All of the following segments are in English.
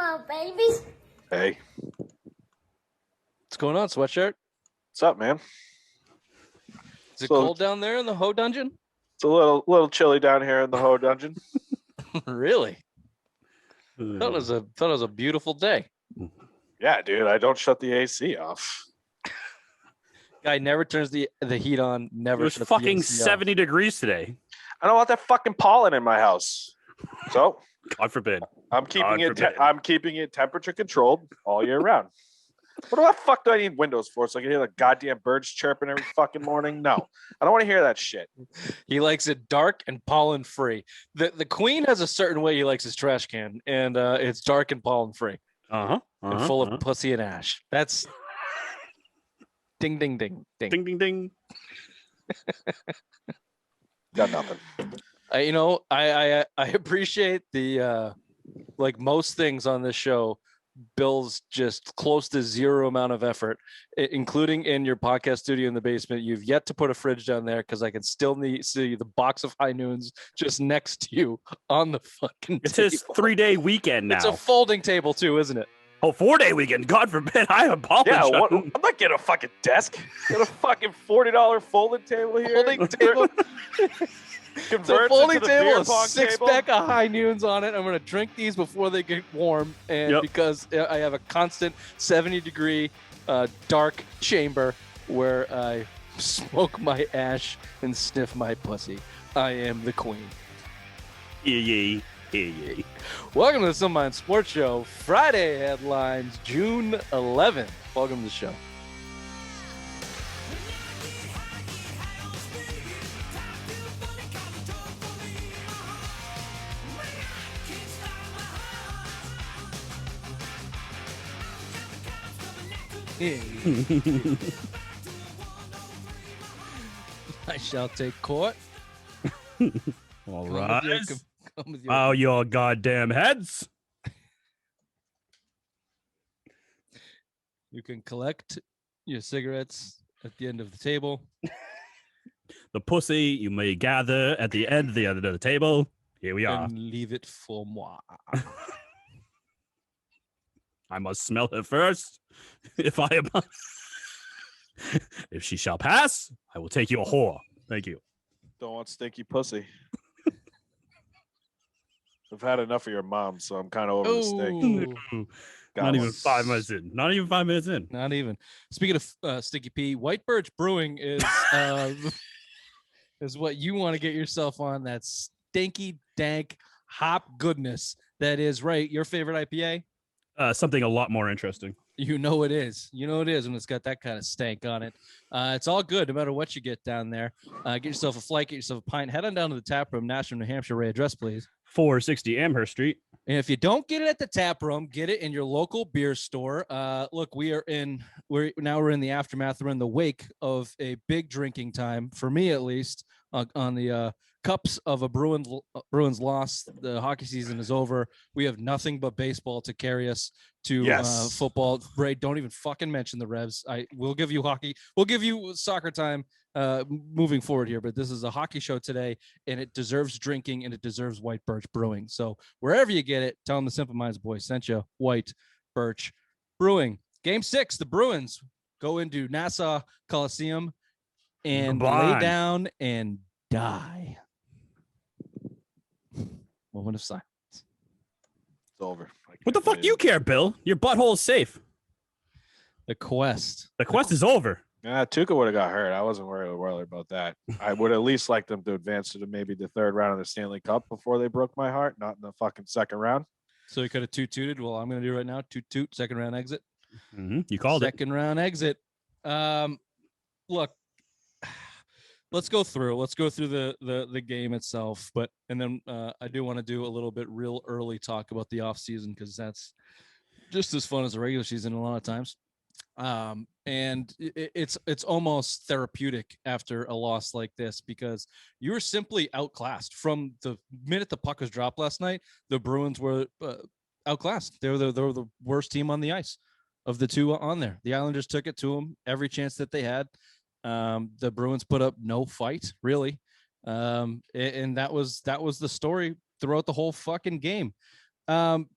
on, baby. Hey, What's going on, Sweatshirt? what's up, man? Is it So- cold down there in the Ho dungeon? It's a little chilly down here in the Ho dungeon. Really? Thought it was a beautiful day. Yeah, dude, I don't shut the AC off. Guy never turns the heat on. It Never. was shuts the fucking AC off. 70 degrees today. I don't want that fucking pollen in my house. So God forbid. I'm keeping God it. forbid. I'm keeping it temperature controlled all year round. What the fuck do I need windows for? So I can hear the goddamn birds chirping every fucking morning? No, I don't want to hear that shit. He likes it dark and pollen free. The Queen has a certain way he likes his trash can, and it's dark and pollen free and full of pussy and ash. That's ding ding ding ding. Ding, ding, ding. Got nothing. I appreciate the like most things on this show. Bill's just close to zero amount of effort, including in your podcast studio in the basement. You've yet to put a fridge down there because I can still see the box of High Noons just next to you on the fucking It's table. his 3-day weekend now. It's a folding table too, isn't it? Oh, 4-day weekend. God forbid. I apologize. Yeah, I'm not getting a fucking desk. Get a fucking $40 folding table here. Folding table. It's a Converts folding into the table, beer a pong six table. pack of High Noons on it. I'm gonna drink these before they get warm, and Yep. because I have a constant 70-degree dark chamber where I smoke my ash and sniff my pussy. I am the queen. Yeah. Welcome to the Some Mind Sports Show. Friday headlines, June 11th. Welcome to the show. I shall take court. All Come right. with your- come with your- Bow your goddamn heads. You can collect your cigarettes at the end of the table. The pussy you may gather at the end of the table. Here we are. And leave it for moi. I must smell her first. If I am, if she shall pass, I will take you a whore. Thank you. Don't want stinky pussy. I've had enough of your mom, so I'm kind of over the stink. Ooh, Got Not even one. 5 minutes in. Not even 5 minutes in. not even. Speaking of Sticky P, White Birch Brewing is is what you want to get yourself on. That stinky, dank hop goodness. That is right. Your favorite IPA? Something a lot more interesting. You know it is. You know it is when it's got that kind of stank on it. It's all good no matter what you get down there. Get yourself a flight, get yourself a pint. Head on down to the tap room, Nashville, New Hampshire. Ray, address, please. 460 Amherst Street. And if you don't get it at the tap room, get it in your local beer store. Look, we're in the aftermath. We're in the wake of a big drinking time, for me at least, on the cups of a Bruins loss. The hockey season is over. We have nothing but baseball to carry us to Yes. football. Ray, don't even fucking mention the Revs. We'll give you hockey. We'll give you soccer time moving forward here, but this is a hockey show today, and it deserves drinking, and it deserves White Birch Brewing. So wherever you get it, tell them the Simple Minds boys sent you. White Birch Brewing. Game 6, the Bruins go into Nassau Coliseum and lay Goodbye. down and die. Moment of silence. It's over. What the fuck do you care, Bill? Your butthole is safe. The quest. The quest is over. Yeah, Tuca would have got hurt. I wasn't worried about that. I would at least like them to advance to maybe the third round of the Stanley Cup before they broke my heart, not in the fucking second round. So you could have toot-tooted. Well, I'm going to do right now. Toot-toot, second round exit. You called it. Second round exit. Look, let's go through the game itself, and then I do want to do a little bit real early talk about the off season, because that's just as fun as the regular season a lot of times. And it's almost therapeutic after a loss like this, because you were simply outclassed from the minute the puck was dropped last night. The Bruins were outclassed. They were the worst team on the ice of the two on there. The Islanders took it to them every chance that they had. The Bruins put up no fight, really. And that was the story throughout the whole fucking game.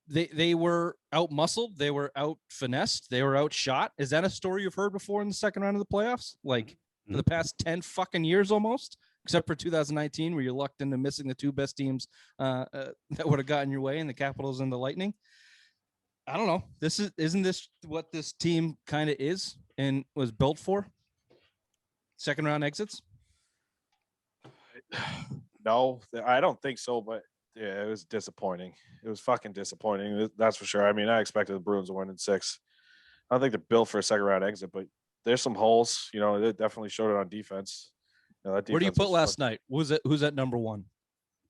They were out muscled, they were out finessed, they were outshot. Is that a story you've heard before in the second round of the playoffs? Like for the past 10 fucking years almost, except for 2019, where you lucked into missing the two best teams that would have gotten your way in the Capitals and the Lightning. I don't know. Isn't this what this team kind of is and was built for? Second round exits? No, I don't think so, but yeah, it was disappointing. It was fucking disappointing. That's for sure. I mean, I expected the Bruins to win in 6. I don't think they're built for a second round exit, but there's some holes. You know, they definitely showed it on defense. You know, that Where do you defense put was last night? Who's at number one?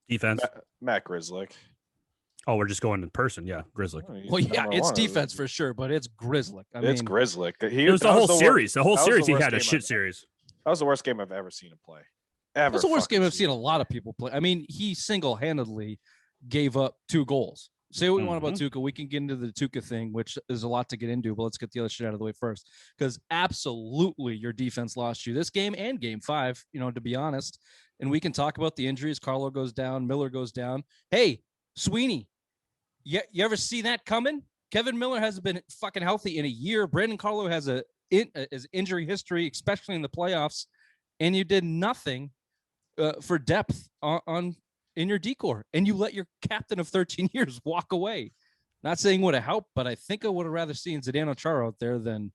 Defense. Matt Grzelcyk. Oh, we're just going in person. Yeah, Grizzly. Oh, he's Well, yeah, number it's one. defense for sure, but it's Grzelcyk. It's Grzelcyk. It was the whole series. The whole that was series the he worst had a game shit I've- series. That was the worst game I've ever seen him play. Ever. That's the worst fucking game I've seen a lot of people play. I mean, he single-handedly gave up 2 goals. Say what we want about Tuukka. We can get into the Tuukka thing, which is a lot to get into, but let's get the other shit out of the way first. Because absolutely your defense lost you this game and game 5, you know, to be honest. And we can talk about the injuries. Carlo goes down, Miller goes down. Hey, Sweeney, you ever see that coming? Kevin Miller hasn't been fucking healthy in a year. Brandon Carlo has his injury history, especially in the playoffs, and you did nothing for depth on in your decor, and you let your captain of 13 years walk away. Not saying would have helped, but I think I would have rather seen Zdeno Chara out there than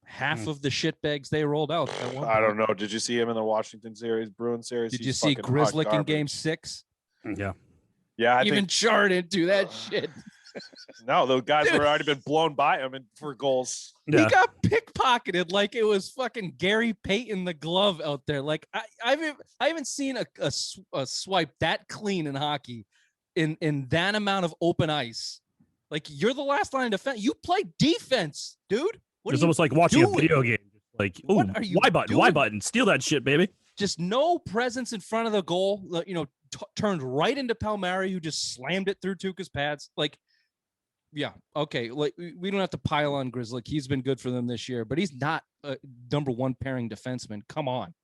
half of the shitbags they rolled out. I don't know. Did you see him in the Washington series, Bruins series? Did He's you see fucking hot Grzelcyk in garbage. game 6? Yeah. Yeah, I Even think Chara didn't do that shit. no. Those guys Dude. were already been blown by him for goals. He Yeah. got pickpocketed like it was fucking Gary Payton the glove out there. Like I haven't seen a swipe that clean in hockey in that amount of open ice. Like you're the last line of defense. You play defense, dude. What It's are you almost like watching doing? a video game. Like, ooh, What are you Y button, Y doing? button, steal that shit, baby. Just no presence in front of the goal. You know, turned right into Palmieri, who just slammed it through Tuukka's pads. Like, yeah, okay. Like we don't have to pile on Grzelcyk. He's been good for them this year, but he's not a number 1 pairing defenseman. Come on.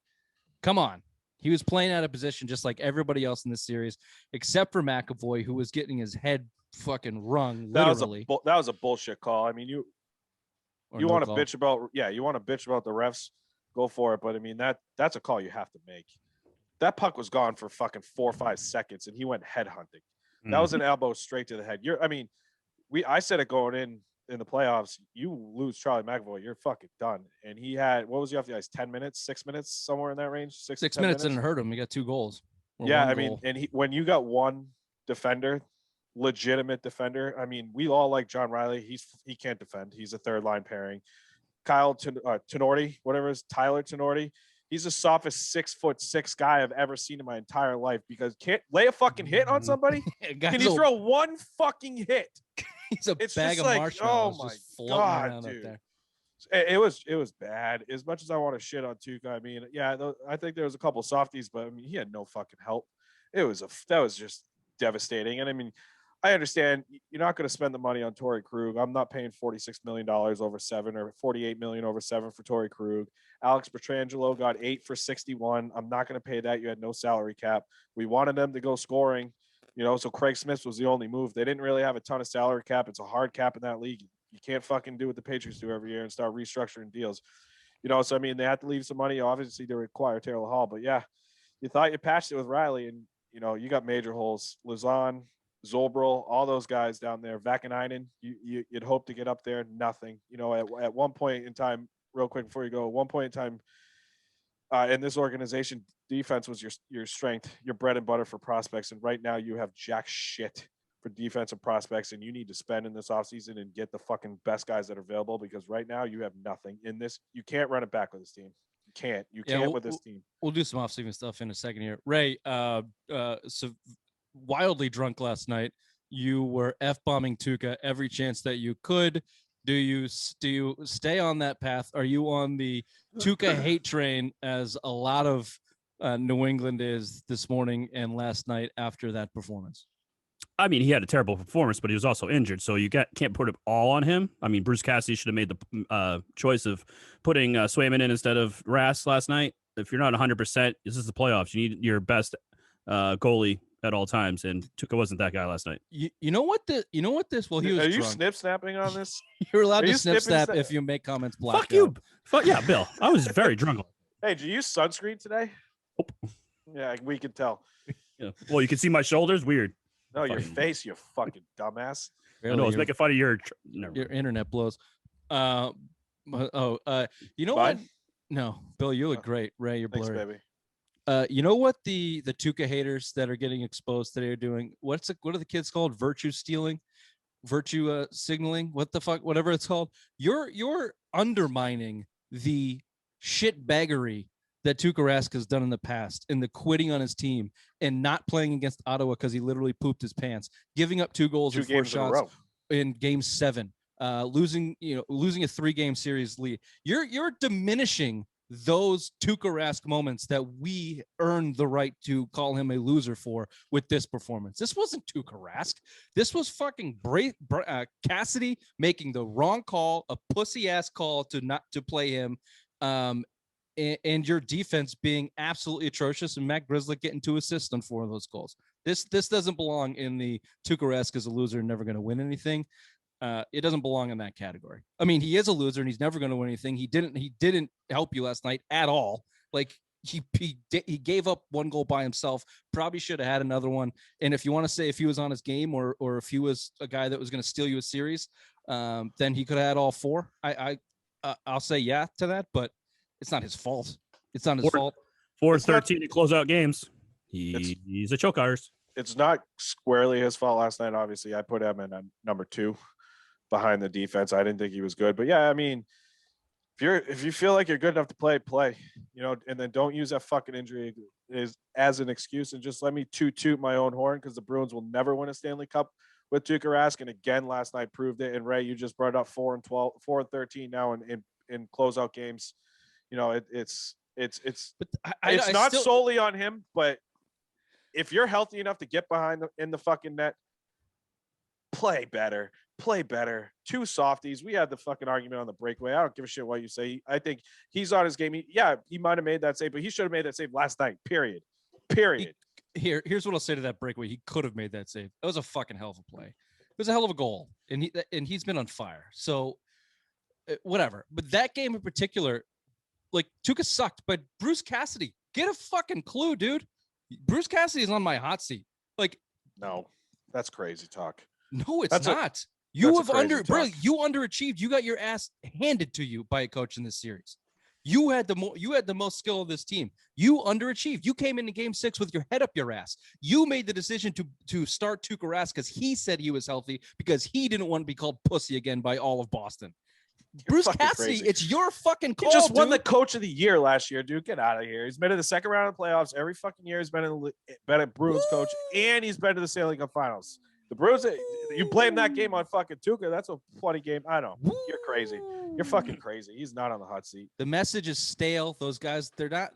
He was playing out of position just like everybody else in this series, except for McAvoy, who was getting his head fucking rung literally. That was a bullshit call. I mean, you want to bitch about the refs, go for it. But I mean that's a call you have to make. That puck was gone for fucking 4 or 5 seconds, and he went head hunting. That was an elbow straight to the head. I said it going in the playoffs. You lose Charlie McAvoy, you're fucking done. And he had, what was he off the ice? 10 minutes, 6 minutes, somewhere in that range. 6 minutes didn't hurt him. He got 2 goals. Or Yeah, 1 I mean, goal. and when you got one defender, legitimate defender. I mean, we all like John Riley. He can't defend. He's a 3rd line pairing. Kyle Tenorti, whatever it is, Tyler Tenorti. He's the softest 6'6" guy I've ever seen in my entire life because can't lay a fucking hit on somebody. Can you throw one fucking hit? He's a It's bag just of like, marshmallows oh my just floating God, around dude. out there. It was bad. As much as I want to shit on Tuukka, I mean, yeah, I think there was a couple softies, but I mean, he had no fucking help. That was just devastating. And I mean, I understand you're not going to spend the money on Torrey Krug. I'm not paying $46 million over 7 or $48 million over 7 for Torrey Krug. Alex Pietrangelo got 8 for 61. I'm not going to pay that. You had no salary cap. We wanted them to go scoring, so Craig Smith was the only move. They didn't really have a ton of salary cap. It's a hard cap in that league. You can't fucking do what the Patriots do every year and start restructuring deals. So I mean, they had to leave some money, obviously, to acquire Taylor Hall. But yeah, you thought you patched it with Riley, and you got major holes. Lazan, Zolbril, all those guys down there, Vakanainen, you'd hope to get up there. Nothing. At one point in time, real quick before you go, at one point in time in this organization, defense was your strength, your bread and butter for prospects. And right now you have jack shit for defensive prospects, and you need to spend in this offseason and get the fucking best guys that are available, because right now you have nothing in this. You can't run it back with this team. You can't with this team. We'll do some off-season stuff in a second here. Ray, so wildly drunk last night. You were F-bombing Tuukka every chance that you could. Do you stay on that path? Are you on the Tuukka hate train, as a lot of New England is this morning and last night after that performance? I mean, he had a terrible performance, but he was also injured, so you can't put it all on him. I mean, Bruce Cassidy should have made the choice of putting Swayman in instead of Rask last night. If you're not 100%, this is the playoffs. You need your best goalie at all times, and Tuca wasn't that guy last night. You know what this? Well, he was Are you drunk. snip snapping on this? You're allowed Are to you snip snipping snap if you make comments black. Fuck you. Fuck yeah, Bill. I was very drunk. Hey, did you use sunscreen today? Nope. Yeah, we can tell. Yeah. Well, you can see my shoulders. Weird. No, your Fucking- face, you fucking dumbass. I know I was making fun of your. Never Your mind. internet blows. You know Mine? what? No, Bill, you look Oh. great. Ray, you're Thanks, blurry. baby. You know what the Tuca haters that are getting exposed today are doing? What are the kids called? Virtue stealing, virtue signaling. What the fuck? Whatever it's called. You're undermining the shitbaggery that Tuukka Rask has done in the past, and the quitting on his team and not playing against Ottawa because he literally pooped his pants, giving up 2 goals Two and 4 games in a shots row. in Game 7, losing a 3-game series lead. You're diminishing those Tuukka Rask moments that we earned the right to call him a loser for with this performance. This wasn't Tuukka Rask. This was fucking Cassidy making the wrong call, a pussy ass call to not to play him, and your defense being absolutely atrocious, and Matt Grzelcyk getting 2 assists on 4 of those goals. This doesn't belong in the Tuukka Rask is a loser and never going to win anything. It doesn't belong in that category. I mean, he is a loser and he's never going to win anything. He didn't help you last night at all. Like he gave up 1 goal by himself. Probably should have had another one. And if you want to say if he was on his game or if he was a guy that was going to steal you a series, then he could have had all 4. I'll say yeah to that, but it's not his fault. It's not his fault. 4-13 to close out games. He's a choke artist. It's not squarely his fault last night. Obviously, I put him in number 2 behind the defense. I didn't think he was good, but yeah, I mean, if you feel like you're good enough to play, and then don't use that fucking injury as an excuse, and just let me toot my own horn, because the Bruins will never win a Stanley Cup with Tuukka Rask, and again last night proved it. And Ray, you just brought up 4-13 now in closeout games. You know, it's not solely on him, but if you're healthy enough to get behind in the fucking net, play better. 2 softies. We had the fucking argument on the breakaway. I don't give a shit what you say. I think he's on his game. He might have made that save, but he should have made that save last night. Period. Here's what I'll say to that breakaway. He could have made that save. That was a fucking hell of a play. It was a hell of a goal, and he's been on fire. So whatever. But that game in particular, like, Tuukka sucked. But Bruce Cassidy, get a fucking clue, dude. Bruce Cassidy is on my hot seat. Like, no, that's crazy talk. No, it's not. You underachieved. You got your ass handed to you by a coach in this series. You had the most skill of this team. You underachieved. You came into Game 6 with your head up your ass. You made the decision to start Tuukka Rask because he said he was healthy, because he didn't want to be called pussy again by all of Boston. Bruce Cassidy, crazy. It's your fucking call. He just won the Coach of the Year last year, dude. Get out of here. He's been in the second round of the playoffs every fucking year. He's been a Bruins coach, and he's been to the Stanley Cup Finals. The Bruins, you blame that game on fucking Tuukka. That's a funny game. I know. You're crazy. You're fucking crazy. He's not on the hot seat. The message is stale. Those guys, they're not.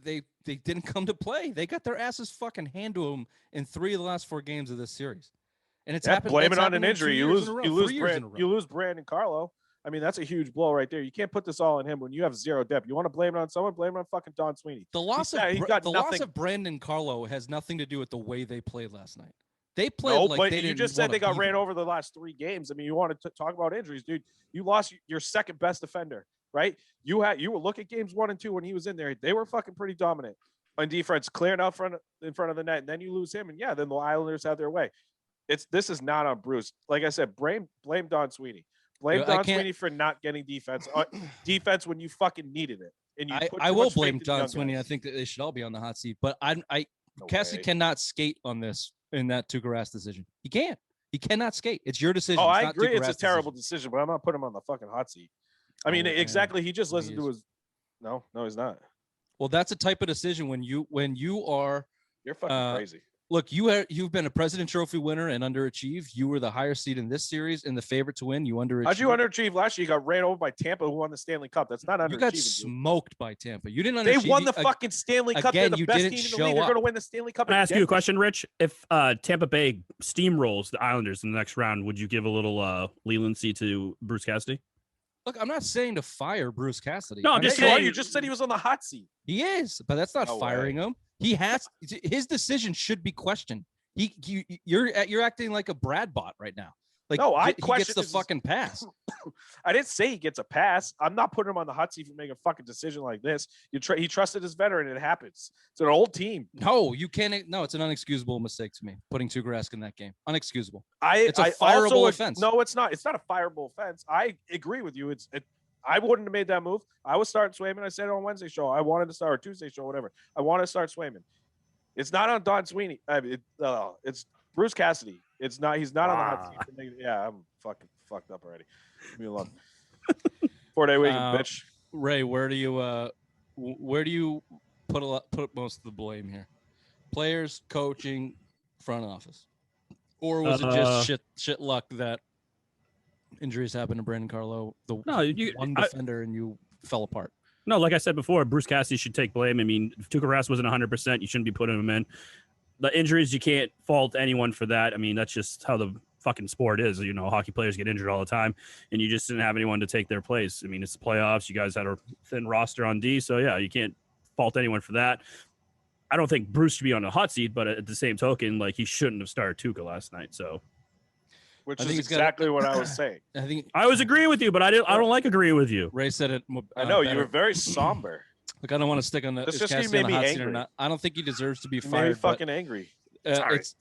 They didn't come to play. They got their asses fucking handed to them in 3 of the last 4 games of this series, and it's happened. Blame it on an in injury. 2 You years in a row, 3 years in a row. You lose Brandon Carlo. I mean, that's a huge blow right there. You can't put this all on him when you have 0 depth. You want to blame it on someone? Blame it on fucking Don Sweeney. The loss of Brandon Carlo has nothing to do with the way they played last night. They played but you just said they got ran over the last 3 games. I mean, you want to talk about injuries, dude. You lost your second best defender, right? You were looking at games 1 and 2 when he was in there. They were fucking pretty dominant on defense, clearing out in front of the net, and then you lose him, and yeah, then the Islanders have their way. This is not on Bruce. Like I said, blame Don Sweeney. Blame Don Sweeney for not getting defense when you fucking needed it. And I will blame Don Sweeney. I think that they should all be on the hot seat, but Cassidy cannot skate on this in that Tuukka Rask decision. He can't. He cannot skate. It's your decision. Oh, I agree. It's a terrible decision, but I'm not putting him on the fucking hot seat. I mean, exactly. He just listened to his. No, he's not. Well, that's a type of decision when you are. You're fucking crazy. Look, you've been a President Trophy winner and underachieved. You were the higher seed in this series and the favorite to win. You underachieved. How'd you underachieve last year? You got ran over by Tampa, who won the Stanley Cup. That's not underachieving. You got smoked by Tampa. You didn't underachieve. They won the fucking Stanley Cup. They're the best team in the league. They're going to win the Stanley Cup. Can I ask you a question, Rich? If Tampa Bay steamrolls the Islanders in the next round, would you give a little leniency to Bruce Cassidy? Look, I'm not saying to fire Bruce Cassidy. No, I'm just saying. You just said he was on the hot seat. He is, but that's not firing him. His decision should be questioned. You're acting like a Brad bot right now. Like, No, he gets question the his- fucking pass. I didn't say he gets a pass. I'm not putting him on the hot seat for making a fucking decision like this. He trusted his veteran. It happens. It's an old team. No, you can't. No, it's an unexcusable mistake to me. Putting Tuukka Rask in that game, unexcusable. It's a fireable offense. No, it's not. It's not a fireable offense. I agree with you. I wouldn't have made that move. I was starting Swayman. I said it on Wednesday show. I wanted to start or Tuesday show, whatever. I want to start Swayman. It's not on Don Sweeney. It's Bruce Cassidy. It's not. He's not on the hot seat. For making, yeah, I'm fucking fucked up already. Leave me alone. 4-day weekend, bitch. Ray, where do you put most of the blame here? Players, coaching, front office, or was it just shit luck that injuries happened to Brandon Carlo, one defender, and you fell apart? No, like I said before, Bruce Cassidy should take blame. I mean, if Tuukka Rask wasn't 100%, you shouldn't be putting him in. The injuries, you can't fault anyone for that. I mean, that's just how the fucking sport is. You know, hockey players get injured all the time, and you just didn't have anyone to take their place. I mean, it's the playoffs. You guys had a thin roster on D, so yeah, you can't fault anyone for that. I don't think Bruce should be on the hot seat, but at the same token, like, he shouldn't have started Tuukka last night. So, which is exactly what I was saying. I was agreeing with you, but I don't like agreeing with you. Ray said it. I know you were very somber. Look, I don't want to stick on the Cassidy on the hot seat or angry. not. I don't think he deserves to be You made fired. me fucking angry. Sorry, It's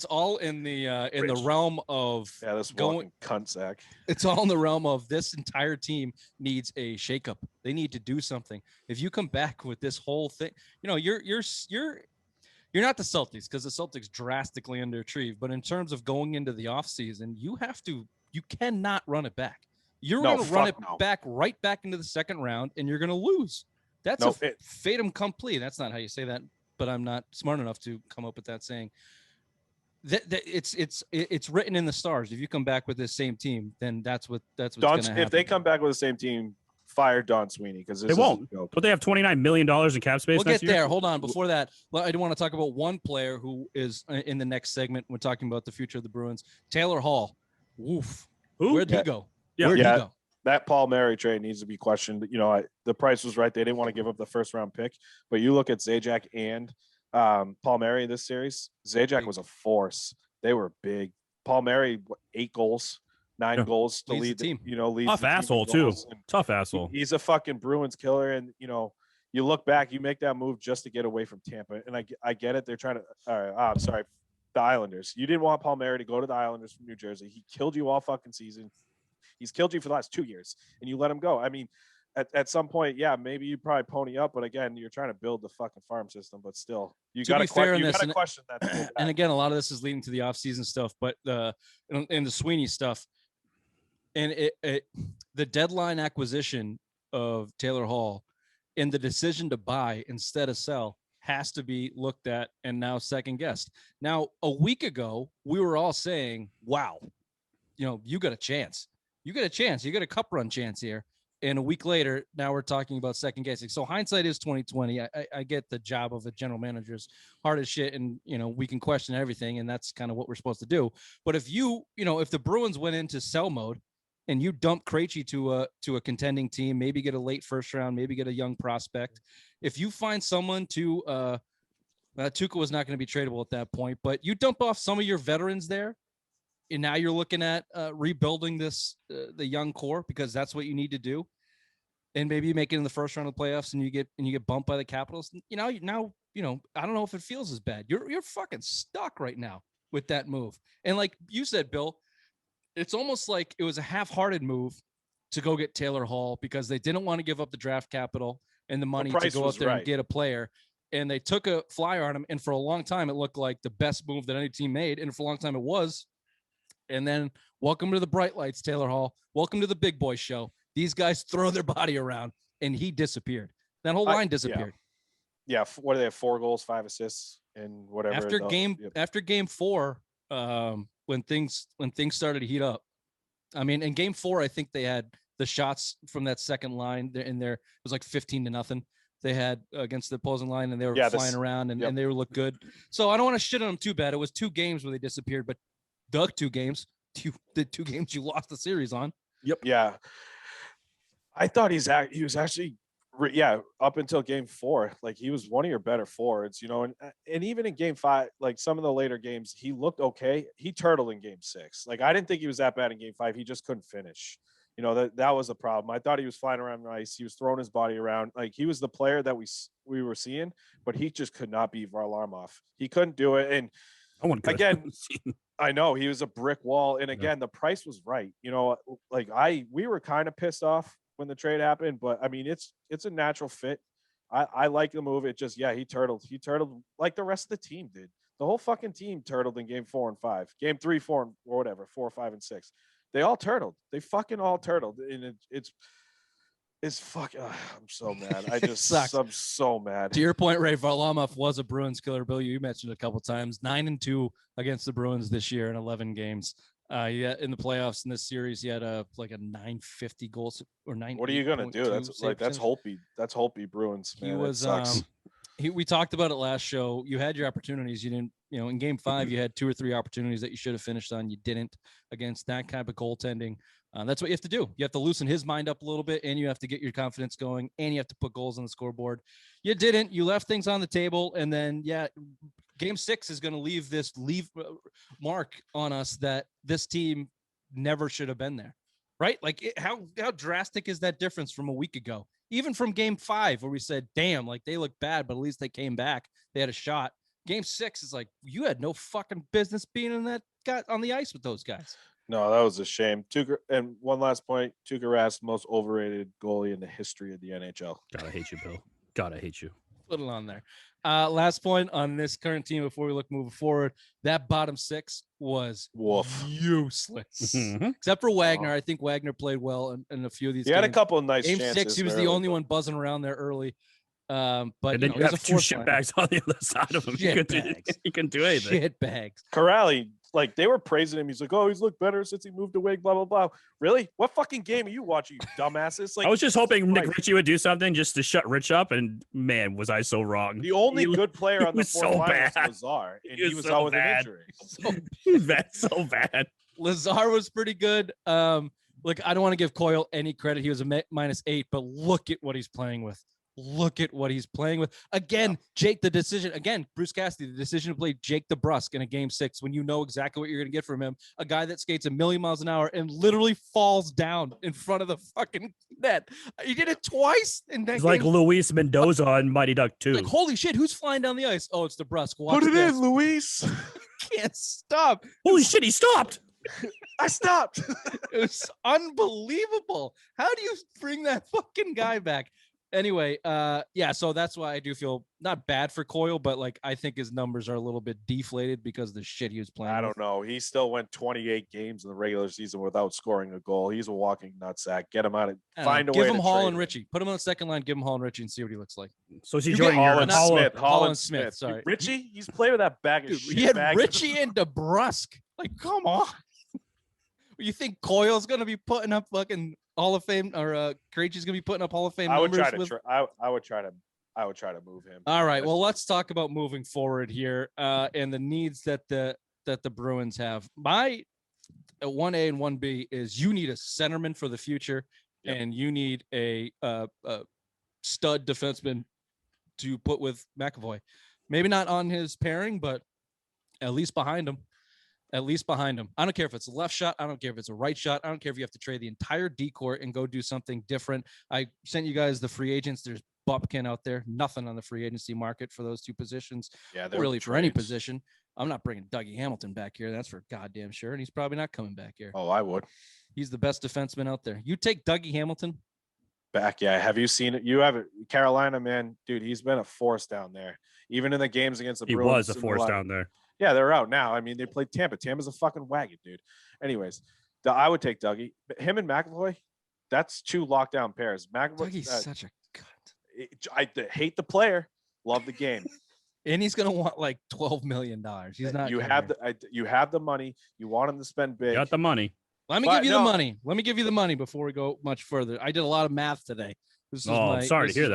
all in the realm of this going cunt sack. It's all in the realm of this entire team needs a shakeup. They need to do something. If you come back with this whole thing, you know, you're not the Celtics, because the Celtics drastically underachieved. But in terms of going into the offseason, you cannot run it back. You're going to run it back right back into the second round, and you're going to lose. That's fatum complete. That's not how you say that, but I'm not smart enough to come up with that saying. It's written in the stars. If you come back with this same team, then that's what's going to happen. If they come back with the same team, fire Don Sweeney, because they won't. But they have $29 million in cap space. We'll get there. Hold on. Before that, I do want to talk about one player who is in the next segment. We're talking about the future of the Bruins. Taylor Hall. Woof. Where'd he go? Where'd he go? That Paul Mary trade needs to be questioned. You know, the price was right. They didn't want to give up the first round pick, but you look at Zajac and Paul Mary in this series. Zajac was a force. They were big. Paul Mary, 8 goals, 9 goals to lead the team. Leads tough asshole too. Tough asshole. He's a fucking Bruins killer, and you look back, you make that move just to get away from Tampa, and I get it. They're trying to. I'm sorry, the Islanders. You didn't want Paul Mary to go to the Islanders from New Jersey. He killed you all fucking season. He's killed you for the last 2 years, and you let him go. I mean, at some point, yeah, maybe you probably pony up, but again, you're trying to build the fucking farm system. But still, you got to question that. And again, a lot of this is leading to the offseason stuff, but and the Sweeney stuff, and the deadline acquisition of Taylor Hall and the decision to buy instead of sell has to be looked at and now second guessed. Now, a week ago, we were all saying, "Wow, you got a chance. You got a chance. You got a cup run chance here." And a week later, now we're talking about second guessing. So hindsight is 2020. I get the job of a general manager is hard as shit, and we can question everything, and that's kind of what we're supposed to do. But if if the Bruins went into sell mode and you dump Krejci to a contending team, maybe get a late first round, maybe get a young prospect, if you find someone to Tuukka was not going to be tradable at that point, but you dump off some of your veterans there. And now you're looking at rebuilding the young core, because that's what you need to do. And maybe you make it in the first round of the playoffs and you get bumped by the Capitals. Now, I don't know if it feels as bad. You're fucking stuck right now with that move. And like you said, Bill, it's almost like it was a half-hearted move to go get Taylor Hall because they didn't want to give up the draft capital and the money to go out there and get a player. And they took a flyer on him. And for a long time, it looked like the best move that any team made. And for a long time, it was. And then welcome to the bright lights, Taylor Hall. Welcome to the big boy show. These guys throw their body around, and he disappeared. That whole line disappeared. Yeah. What do they have? 4 goals, 5 assists, and whatever. After game 4, when things started to heat up. I mean, in game 4, I think they had the shots from that second line in there. It was like 15-0. They had against the opposing line, and they were flying around, and they looked good. So I don't want to shit on them too bad. It was 2 games where they disappeared, but the 2 games, the 2 games you lost the series on. Yep. Yeah. I thought he was actually Yeah, up until game 4, like he was one of your better forwards, and even in game 5, like some of the later games, he looked okay. He turtled in game 6. Like I didn't think he was that bad in game 5. He just couldn't finish. That was a problem. I thought he was flying around nice. He was throwing his body around. Like he was the player that we were seeing, but he just could not beat Varlamov. He couldn't do it. And No one could. again, I know he was a brick wall. And again, the price was right. Like we were kind of pissed off when the trade happened, but I mean, it's a natural fit. I like the move. It just, he turtled like the rest of the team did. The whole fucking team turtled in game 4 and 5, game 3, 4, or whatever, 4, 5, and 6. They all turtled. They fucking all turtled. And it's fucking, I'm so mad. I'm so mad. To your point, Ray, Varlamov was a Bruins killer. Bill, you mentioned it a couple times, 9-2 against the Bruins this year in 11 games. Yeah, in the playoffs in this series, he had like a 950 goals or 9. What are you gonna do? That's Holtby. That's Holtby Bruins. Man. He was we talked about it last show. You had your opportunities. You didn't, in game 5, you had 2 or 3 opportunities that you should have finished on. You didn't against that kind of goaltending. That's what you have to do. You have to loosen his mind up a little bit, and you have to get your confidence going, and you have to put goals on the scoreboard. You didn't. You left things on the table, and then, game 6 is going to leave mark on us that this team never should have been there, right? Like how drastic is that difference from a week ago? Even from game 5, where we said, damn, like they look bad, but at least they came back. They had a shot. Game 6 is like, you had no fucking business being in that guy on the ice with those guys. No, that was a shame. And one last point, Tuukka Rask, most overrated goalie in the history of the NHL. God, I hate you, Bill. God, I hate you. Put it on there. Last point on this current team before we look moving forward. That bottom 6 was useless, except for Wagner. I think Wagner played well in a few of these. He had a couple of nice Game chances. 6, he was the only one buzzing around there early. But and then you have 2 shitbags on the other side of him. He couldn't do anything. Shitbags. Corrali, like they were praising him. He's like, oh, he's looked better since he moved away. Blah blah blah. Really? What fucking game are you watching, you dumbasses? Like I was just hoping Nick Ritchie would do something just to shut Rich up, and man, was I so wrong. The only good player on the fourth line was Lazar, and he was out with an injury. So bad. Lazar was pretty good. Look, I don't want to give Coyle any credit. He was a -8, but look at what he's playing with. Look at what he's playing with. Again, Jake, Bruce Cassidy, the decision to play Jake DeBrusk in a game 6 when you know exactly what you're going to get from him. A guy that skates 1,000,000 miles an hour and literally falls down in front of the fucking net. He did it twice in that game. It's like Luis Mendoza on Mighty Duck 2. Like, holy shit, who's flying down the ice? Oh, it's DeBrusk. Put it in, Luis. Can't stop. Holy shit, he stopped. I stopped. It was unbelievable. How do you bring that fucking guy back? Anyway, so that's why I do feel not bad for Coyle, but like I think his numbers are a little bit deflated because of the shit he was playing. I don't know. He still went 28 games in the regular season without scoring a goal. He's a walking nutsack. Get him out of find a way. Give him Hall and him. Ritchie. Put him on the second line. Give him Hall and Ritchie and see what he looks like. So is he joining Holland Smith? Sorry, Ritchie. He's playing with that bag of Dude, shit. He had Ritchie and DeBrusk. Like, come on. You think Coyle's gonna be putting up fucking Hall of Fame or Krejci's gonna be putting up Hall of Fame numbers? I would try to move him. All right. Well, let's talk about moving forward here and the needs that the Bruins have. My 1A and 1B is you need a centerman for the future, and you need a stud defenseman to put with McAvoy. Maybe not on his pairing, but at least behind him. I don't care if it's a left shot. I don't care if it's a right shot. I don't care if you have to trade the entire decor and go do something different. I sent you guys the free agents. There's Bupkin out there. Nothing on the free agency market for those 2 positions. Yeah, really for any position. I'm not bringing Dougie Hamilton back here. That's for goddamn sure. And he's probably not coming back here. Oh, I would. He's the best defenseman out there. You take Dougie Hamilton back. Yeah. Have you seen it? You have it. Carolina, man, dude, he's been a force down there. Even in the games against the Bruins. He was a force down there. Yeah, they're out now. I mean, they played Tampa. Tampa's a fucking wagon, dude. Anyways, I would take Dougie. Him and McAvoy, that's 2 lockdown pairs. Dougie's such a cunt. I hate the player, love the game. And he's gonna want like $12 million. He's not. You have the money. You want him to spend big. You got the money. Let me give you the money. Let me give you the money before we go much further. I did a lot of math today. I'm sorry to hear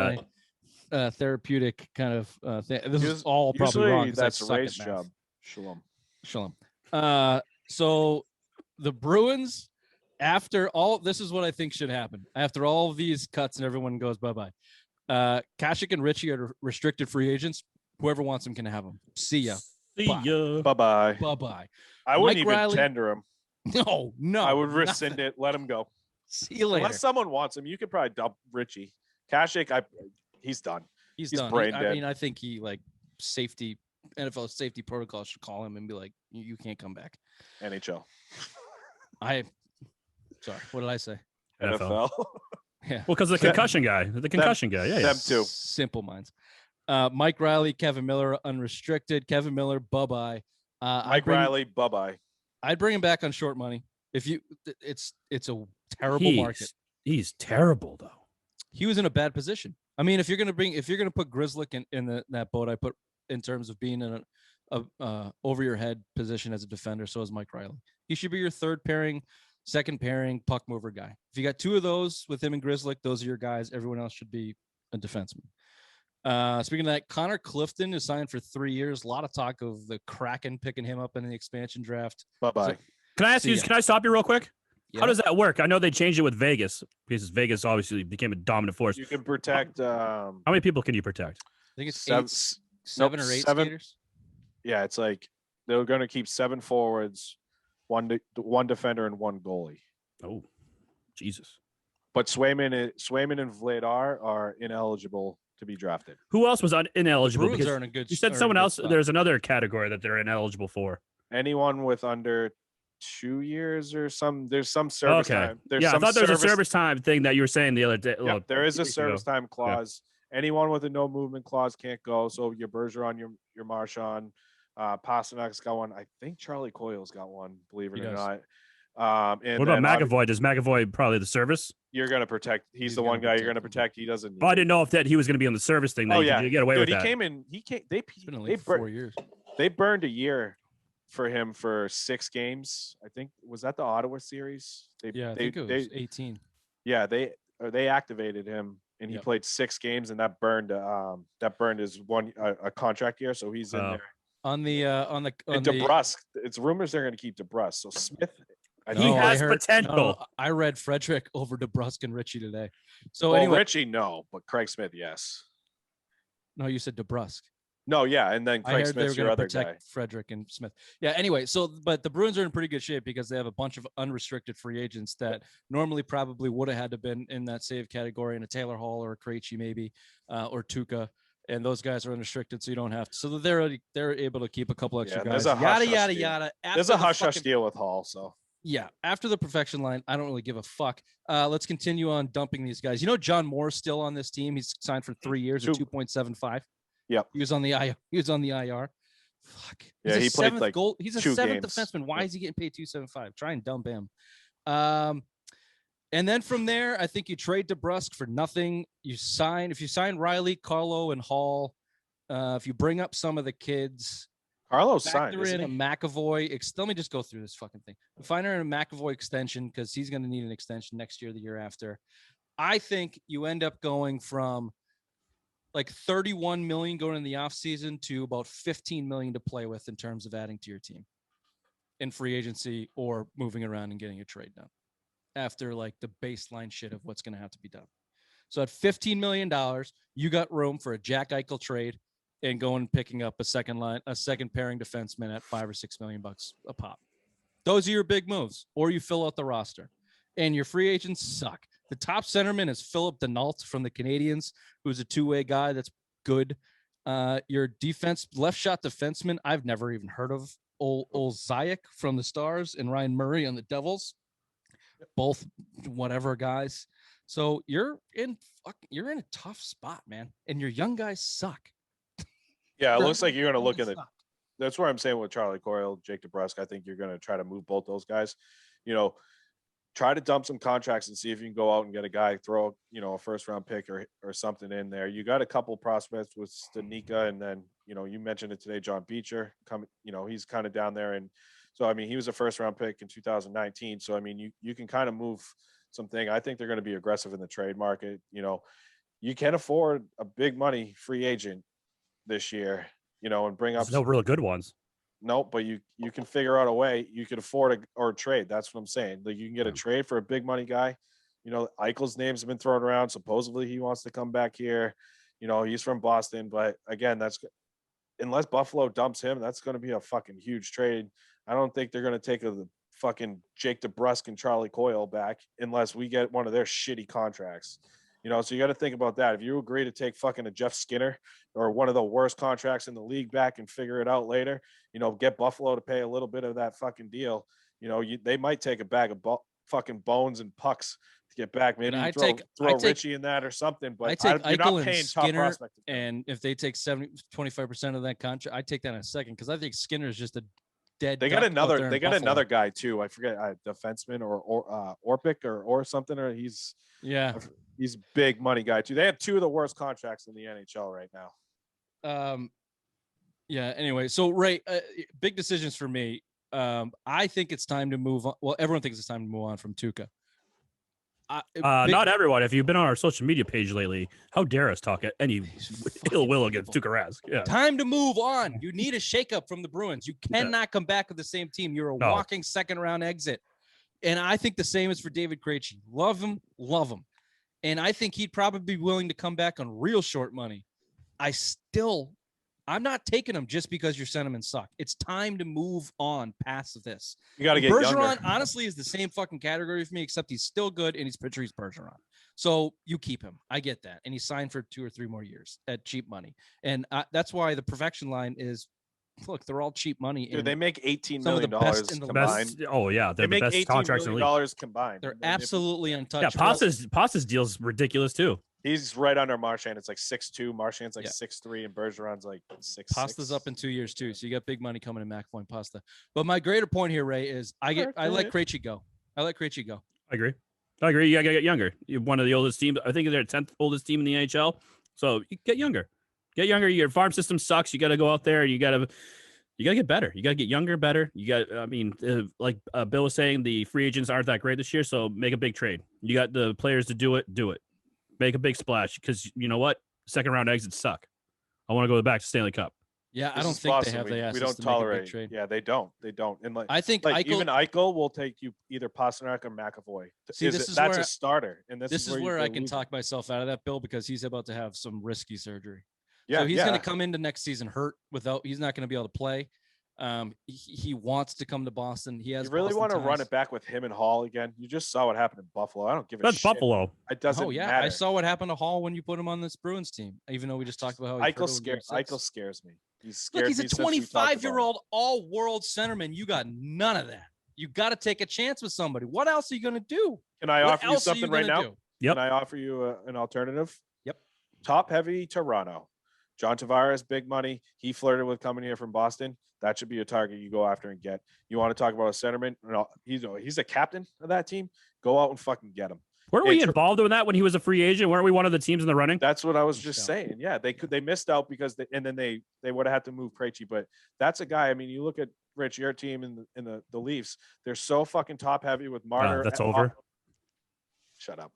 that. Therapeutic kind of thing. This is all probably wrong. That's Ray's job. Shalom. So the Bruins, after all, this is what I think should happen. After all of these cuts and everyone goes bye-bye. Kashik and Richie are restricted free agents. Whoever wants them can have them. See ya. See Bye. ya. Bye-bye. Bye-bye. I wouldn't Mike even Riley- tender him. No, I would nothing. rescind it. Let him go. See you later. Unless someone wants him, you could probably dump Richie. Kashik, he's done. He's he's done. brain I dead. mean, I think he NFL safety protocol should call him and be like, you can't come back. NHL. Sorry, what did I say? NFL. Yeah. Well, because the Them- concussion guy. The concussion guy. Yeah. them too. Simple minds. Mike Riley, Kevin Miller, unrestricted. Kevin Miller, bye-bye. Mike Riley, bye-bye. I'd bring him back on short money. It's a terrible market. He's terrible though. He was in a bad position. I mean, if you're gonna put Grizzlick in that boat, I put in terms of being in a over your head position as a defender. So is Mike Riley. He should be your third pairing, second pairing, puck mover guy. If you got two of those with him and Grizzlick, those are your guys. Everyone else should be a defenseman. Speaking of that, Connor Clifton is signed for 3 years. A lot of talk of the Kraken picking him up in the expansion draft. Bye-bye. Can I ask See you? ya. Can I stop you real quick? Yeah. How does that work? I know they changed it with Vegas because Vegas obviously became a dominant force. You can protect How many people can you protect? I think it's seven, seven or eight seven. skaters. yeah, it's like they're going to keep 7 forwards, one defender, and 1 goalie. Oh, Jesus. But Swayman and Vladar are ineligible to be drafted. Who else was ineligible? Bruins Because are in a good. you said are in a someone good else. spot. There's another category that they're ineligible for. Anyone with under 2 years or there's some service Okay. time. There's Yeah, I some thought there was a service time thing that you were saying the other day. Yeah, well, there is a weeks ago. service time clause. Anyone with a no movement clause can't go. So your Bergeron, your Marchand, Pasternak's got one. I think Charlie Coyle's got one. Believe it He or does. not. And What about then McAvoy? Does McAvoy probably the service? You're gonna protect. He's the gonna one guy you're gonna protect protect. He doesn't. Need Well, I it. didn't know if that he was going to be on the service thing. Then Oh you yeah, could get away dude. with He that. came in. He came. They It's been in the they, league for bur- 4 years. they burned a year for him for 6 games. I think was that the Ottawa series. Yeah, I they, think it they, was 18. Yeah, they activated him and he Yep. played 6 games and that burned his a contract year. So he's in Oh. there. On the And DeBrusque, it's rumors they're going to keep DeBrusque. So Smith, I He think I has heard- potential. no, I read Frederick over DeBrusque and Richie today. So well, anyway, Richie, no, but Craig Smith, yes. no, you said DeBrusque. No, yeah, and then I Craig heard they were Smith's your going to other guy. protect Frederick and Smith. Yeah. Anyway, but the Bruins are in pretty good shape because they have a bunch of unrestricted free agents that normally probably would have had to been in that save category in a Taylor Hall or a Krejci maybe, or Tuca. And those guys are unrestricted, so you don't have to. So they're able to keep a couple extra Yeah, guys. there's a Yada hush-hush yada deal. yada. There's After a the hush hush fucking- deal with Hall, so Yeah, after the perfection line, I don't really give a fuck. Let's continue on dumping these guys. You know, John Moore's still on this team. He's signed for 3 years at 2.75. Yep. He was on the IR. Fuck. Yeah, a he played, seventh like, He's a 2 seventh games. defenseman. Why Yep. is he getting paid 2.75? Try and dump him. And then from there, I think you trade DeBrusque for nothing. If you sign Riley, Carlo, and Hall. If you bring up some of the kids. Carlos signed. Factor in Isn't a he? McAvoy. Let me just go through this fucking thing. Find her a McAvoy extension because he's going to need an extension next year, the year after. I think you end up going from like 31 million going in the offseason to about 15 million to play with in terms of adding to your team in free agency or moving around and getting a trade done after like the baseline shit of what's going to have to be done. So at $15 million, you got room for a Jack Eichel trade and going and picking up a second pairing defenseman at $5 or $6 million a pop. Those are your big moves, or you fill out the roster. And your free agents suck. The top centerman is Philip Denault from the Canadians, who's a 2-way guy that's good. Your defense, left shot defenseman, I've never even heard of. Ol Zayak from the Stars and Ryan Murray on the Devils, both whatever guys. So you're in a tough spot, man. And your young guys suck. Yeah, it looks like you're going to look They at it. suck. That's where I'm saying with Charlie Coyle, Jake DeBrusque. I think you're going to try to move both those guys. You know, try to dump some contracts and see if you can go out and get a guy, throw, a first round pick or something in there. You got a couple prospects with Stanika, and then, you mentioned it today, John Beecher he's kind of down there. And so, I mean, he was a first round pick in 2019. So, I mean, you can kind of move something. I think they're going to be aggressive in the trade market. You can afford a big money free agent this year, and bring up There's no real good ones. no, but you can figure out a way you could afford or trade. That's what I'm saying. Like you can get a Yeah. trade for a big money guy, Eichel's names have been thrown around. Supposedly he wants to come back here. He's from Boston, but again, unless Buffalo dumps him, that's going to be a fucking huge trade. I don't think they're going to take the fucking Jake DeBrusk and Charlie Coyle back unless we get one of their shitty contracts. So you got to think about that. If you agree to take fucking a Jeff Skinner or one of the worst contracts in the league back and figure it out later, get Buffalo to pay a little bit of that fucking deal. They might take a bag of fucking bones and pucks to get back. Maybe I throw take Richie in that or something. But I take you're not Eichel paying and top Skinner, prospect. and if they take 25% of that contract, I take that in a second because I think Skinner is just a dead. They got duck out there in Buffalo. another guy too. I forget, defenseman or Orpik or something. Or he's big money guy too. They have two of the worst contracts in the NHL right now. Yeah. Anyway, so Ray, big decisions for me. I think it's time to move on. Well, everyone thinks it's time to move on from Tuukka. Not everyone. If you've been on our social media page lately, how dare us talk any ill will against Tuukka Rask? Yeah. Time to move on. You need a shakeup from the Bruins. You cannot come back with the same team. You're a walking second round exit. And I think the same is for David Krejci. Love him. And I think he'd probably be willing to come back on real short money. I'm not taking him just because your sentiments suck. It's time to move on past this. You got to get Bergeron, younger. honestly, is the same fucking category for me, except he's still good and he's Patrice Bergeron. So you keep him. I get that. And he's signed for 2 or 3 more years at cheap money. And that's why the perfection line is, look, they're all cheap money. Dude, they make $18 some of the million best in the combined. They're they make the best contracts in the league. Combined. They're absolutely untouchable. Yeah, Pasta's deal's ridiculous too. He's right under Marchand. It's like 6'2". Marchand's like 6'3", and Bergeron's like 6'6". Pasta's up in 2 years too, so you got big money coming in McAvoy and Pasta. But my greater point here, Ray, is I let Krejci go. I agree. You gotta get younger. You're one of the oldest teams. I think they're 10th oldest team in the NHL. So you get younger. Your farm system sucks. You got to go out there and you got to get better. You got to get younger, better. Like Bill was saying, the free agents aren't that great this year. So make a big trade. You got the players to do it. Make a big splash because you know what? Second round exits suck. I want to go back to Stanley Cup. Yeah, I don't think they have the assets. We don't to tolerate. Make a big trade. Yeah, they don't. And I think even Eichel will take you either Pasternak or McAvoy. That's a starter. And this is where I can talk myself out of that, Bill, because he's about to have some risky surgery. Yeah, so he's going to come into next season hurt he's not going to be able to play. He wants to come to Boston. He has. You really want to run it back with him and Hall again? You just saw what happened in Buffalo. I don't give a shit. That's Buffalo. It doesn't matter. I saw what happened to Hall when you put him on this Bruins team. Even though we just talked about how Eichel scares me. He's a 25-year-old all-world centerman. You got none of that. You got to take a chance with somebody. What else are you going to do? Can I offer you something right now? Yep. Can I offer you an alternative? Yep. Top-heavy Toronto. John Tavares, big money. He flirted with coming here from Boston. That should be a target you go after and get. You want to talk about a centerman? No, he's a captain of that team. Go out and fucking get him. Weren't we involved in that when he was a free agent? Weren't we one of the teams in the running? That's what I was just saying. Yeah, they missed out because they would have had to move Krejci. But that's a guy. I mean, you look at Rich, your team in the Leafs. They're so fucking top heavy with Marner. That's over. Shut up.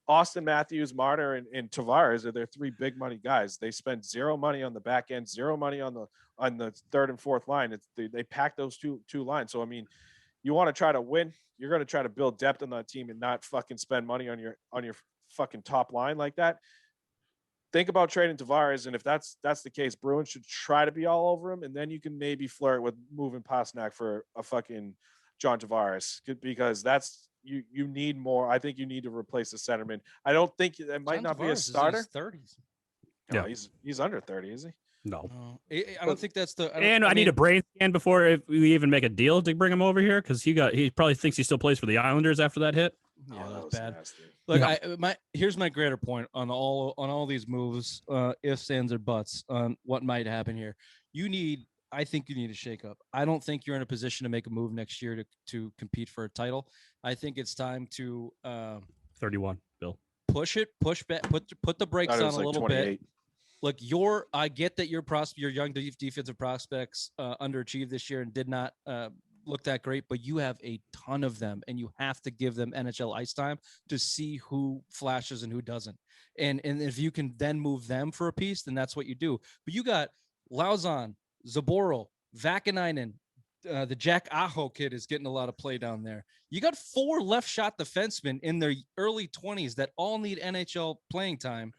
Austin Matthews, Marner, and Tavares are their 3 big money guys. They spend 0 money on the back end, 0 money on the third and fourth line. They pack those two lines. So I mean, you want to try to win, you're going to try to build depth on that team and not fucking spend money on your fucking top line like that. Think about trading Tavares, and if that's the case, Bruins should try to be all over him, and then you can maybe flirt with moving Pasternak for a fucking John Tavares, because that's you need more. I think you need to replace the centerman. I don't think it might not be a starter. 30s. No, yeah, he's under 30, is he? No, I don't think that's the. I need a brain scan before we even make a deal to bring him over here because he probably thinks he still plays for the Islanders after that hit. Yeah, that's bad. Nasty. Look, here's my greater point on all these moves, ifs, ands, or buts on what might happen here. I think you need a shakeup. I don't think you're in a position to make a move next year to compete for a title. I think it's time to 31, Bill. Push back, put the brakes on a little 28. bit. Look, I get that your young defensive prospects underachieved this year and did not look that great, but you have a ton of them, and you have to give them NHL ice time to see who flashes and who doesn't. And if you can then move them for a piece, then that's what you do. But you got Lauzon, Zaboral, Vakanainen, the Jack Aho kid is getting a lot of play down there. You got 4 left shot defensemen in their early 20s that all need NHL playing time.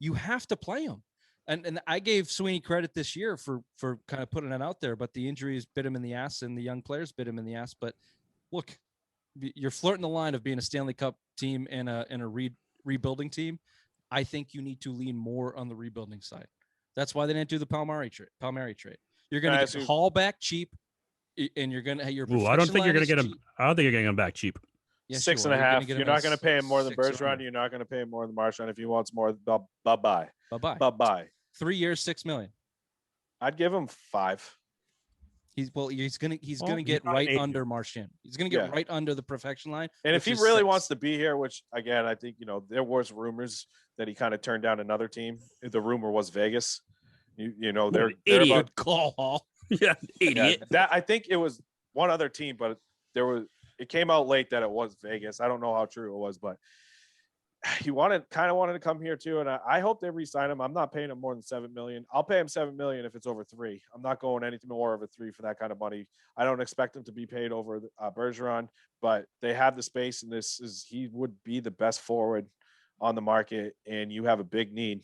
You have to play them. And I gave Sweeney credit this year for kind of putting it out there, but the injuries bit him in the ass and the young players bit him in the ass. But look, you're flirting the line of being a Stanley Cup team and a rebuilding team. I think you need to lean more on the rebuilding side. That's why they didn't do the Palmieri trade. You're going to get Hall back cheap, and you're going to have your. I don't think you're going to get him. I don't think you're getting him back cheap. Yes, 6.5. You're not going to pay him more than Bergeron. You're not going to pay him more than Marchand. If he wants more, bye-bye. Bye-bye. 3 years, $6 million. I'd give him 5. He's gonna get right under Marchand. He's gonna get right under the perfection line. And if he really wants to be here, which again I think there was rumors that he kind of turned down another team. The rumor was Vegas. They're idiot about, call Hall. Yeah, idiot. Yeah, that I think it was one other team, but it came out late that it was Vegas. I don't know how true it was, but he wanted to come here too, and I hope they re-sign him. I'm not paying him more than $7 million. I'll pay him $7 million if it's over 3. I'm not going anything more over 3 for that kind of money. I don't expect him to be paid over Bergeron, but they have the space, and he would be the best forward on the market, and you have a big need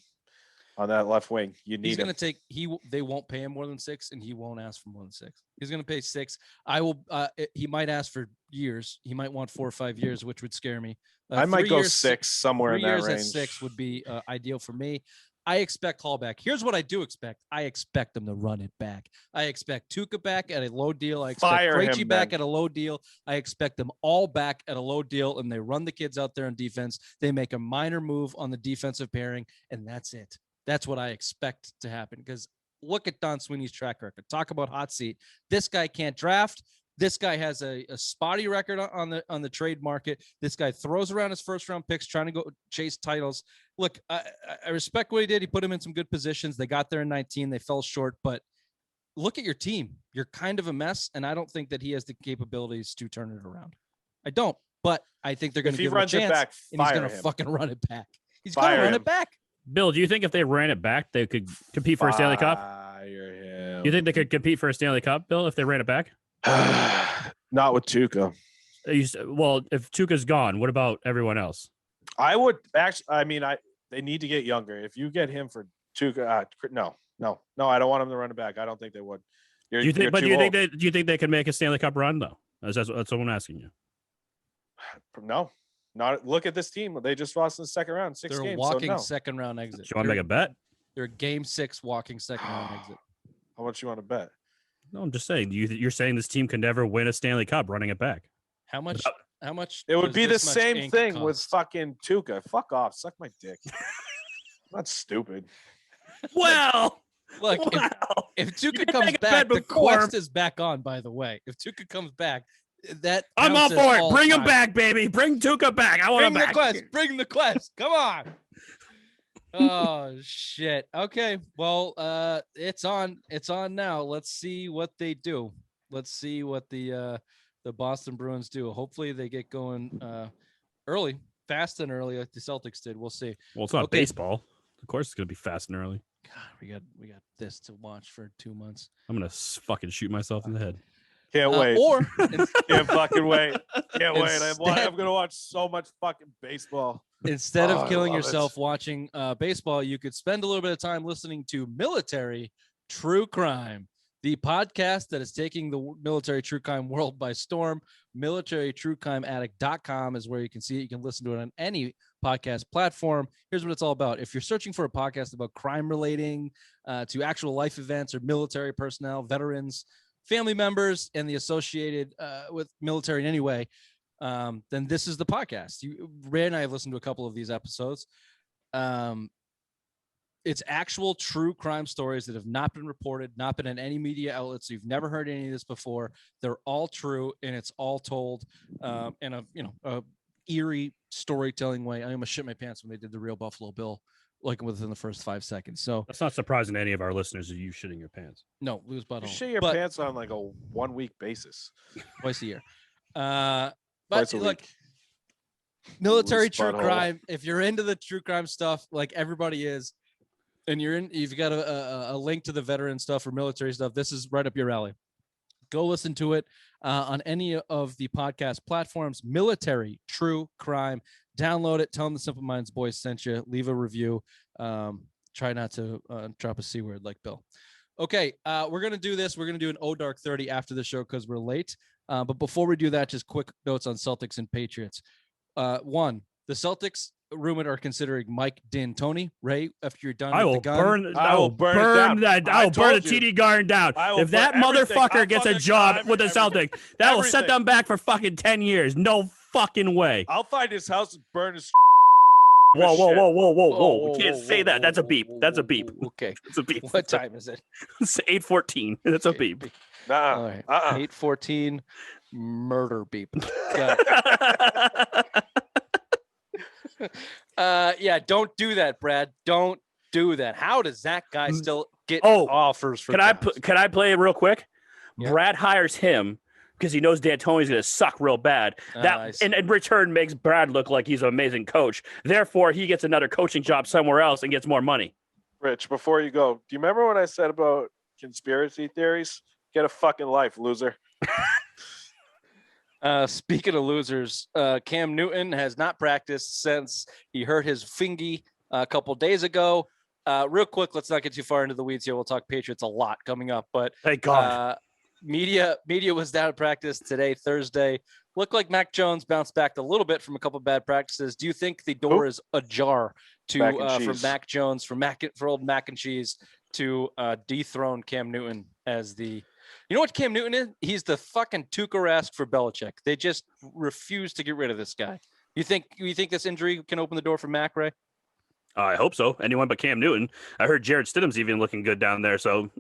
on that left wing. He's going to take. They won't pay him more than 6, and he won't ask for more than 6. He's going to pay 6. I will. He might ask for years. He might want 4 or 5 years, which would scare me. I might go 6 somewhere in that range. 3 years at 6 would be ideal for me. I expect Hall back. Here's what I do expect. I expect them to run it back. I expect Tuukka back at a low deal. I expect Krejci back at a low deal. I expect them all back at a low deal, and they run the kids out there on defense. They make a minor move on the defensive pairing, and that's it. That's what I expect to happen, because look at Don Sweeney's track record. Talk about hot seat. This guy can't draft. This guy has a spotty record on the trade market. This guy throws around his first round picks trying to go chase titles. Look, I respect what he did. He put him in some good positions. They got there in 19. They fell short, but look at your team. You're kind of a mess, and I don't think that he has the capabilities to turn it around. I don't, but I think they're going to give him a chance, and he's going to fucking run it back. He's going to run it back. Bill, do you think if they ran it back, they could compete for a Stanley Cup? You think they could compete for a Stanley Cup, Bill, if they ran it back? Not with Tuukka. Well, if Tuukka's gone, what about everyone else? I would actually. I mean, they need to get younger. If you get him for Tuukka, no. I don't want him to run it back. I don't think they would. Do you think they can make a Stanley Cup run though? That's what I'm asking you. No, not. Look at this team. They just lost in the second round. 6 They're games. a walking so no. second round exit. Do you want to make a bet? They're a game 6 walking second round exit. How much you want to bet? No, I'm just saying. You're saying this team can never win a Stanley Cup running it back. How much? How much? It would be the same thing with fucking Tuukka. Fuck off. Suck my dick. That's stupid. Well, look, if Tuukka comes back, the quest is back on, by the way. If Tuukka comes back, I'm all for it. Bring him back, baby. Bring Tuukka back. I want him back. Bring the quest. Come on. Oh shit. Okay. Well, it's on now. Let's see what they do. Let's see what the Boston Bruins do. Hopefully they get going early, fast and early like the Celtics did. We'll see. Well, it's not baseball. Of course it's going to be fast and early. God, we got this to watch for 2 months. I'm going to fucking shoot myself in the head. Can't wait. Can't fucking wait. Can't wait. I'm going to watch so much fucking baseball. Instead of killing yourself watching baseball, you could spend a little bit of time listening to Military True Crime, the podcast that is taking the military true crime world by storm. MilitaryTrueCrimeAddict.com is where you can see it. You can listen to it on any podcast platform. Here's what it's all about. If you're searching for a podcast about crime relating to actual life events or military personnel, veterans, family members, and the associated with military in any way, then this is the podcast. Ray and I have listened to a couple of these episodes. It's actual true crime stories that have not been reported, not been in any media outlets. So you've never heard any of this before. They're all true, and it's all told in a eerie storytelling way. I almost shit my pants when they did the real Buffalo Bill, like within the first 5 seconds. So that's not surprising to any of our listeners. Are you shitting your pants? No, lose butthole. You shit your pants on like a 1 week basis, twice a year. But look, military true crime. If you're into the true crime stuff, like everybody is, and you've got a link to the veteran stuff or military stuff, this is right up your alley. Go listen to it on any of the podcast platforms. Military True Crime. Download it. Tell them the Simple Minds boys sent you. Leave a review. Try not to drop a C word like Bill. Okay, we're going to do this. We're going to do an O Dark 30 after the show because we're late. But before we do that, just quick notes on Celtics and Patriots. One, the Celtics rumored are considering Mike D'Antoni. Ray, after you're done I with will the gun, I will burn that. I will burn the TD Garden down. If that motherfucker gets a job with the Celtics, that will set them back for fucking 10 years. No fucking way. I'll find his house and burn his. Whoa. We can't say that. That's a beep. That's a beep. Okay. It's a beep. What time is it? It's 8:14. That's a beep. All right. 8:14. Murder beep. Yeah, don't do that, Brad. Don't do that. How does that guy still get offers for jobs? Can I play it real quick? Yeah. Brad hires him because he knows D'Antoni's going to suck real bad. And in return makes Brad look like he's an amazing coach. Therefore, he gets another coaching job somewhere else and gets more money. Rich, before you go, do you remember what I said about conspiracy theories? Get a fucking life, loser. Speaking of losers, Cam Newton has not practiced since he hurt his fingy a couple days ago. Real quick, let's not get too far into the weeds here. We'll talk Patriots a lot coming up, but thank God. Media was down at practice today, Thursday. Looked like Mac Jones bounced back a little bit from a couple bad practices. Do you think the door is ajar for Mac Jones, for old Mac and Cheese to dethrone Cam Newton as the? You know what Cam Newton is? He's the fucking Tuukka-esque for Belichick. They just refuse to get rid of this guy. You think this injury can open the door for Mac, Ray? I hope so. Anyone but Cam Newton. I heard Jared Stidham's even looking good down there. So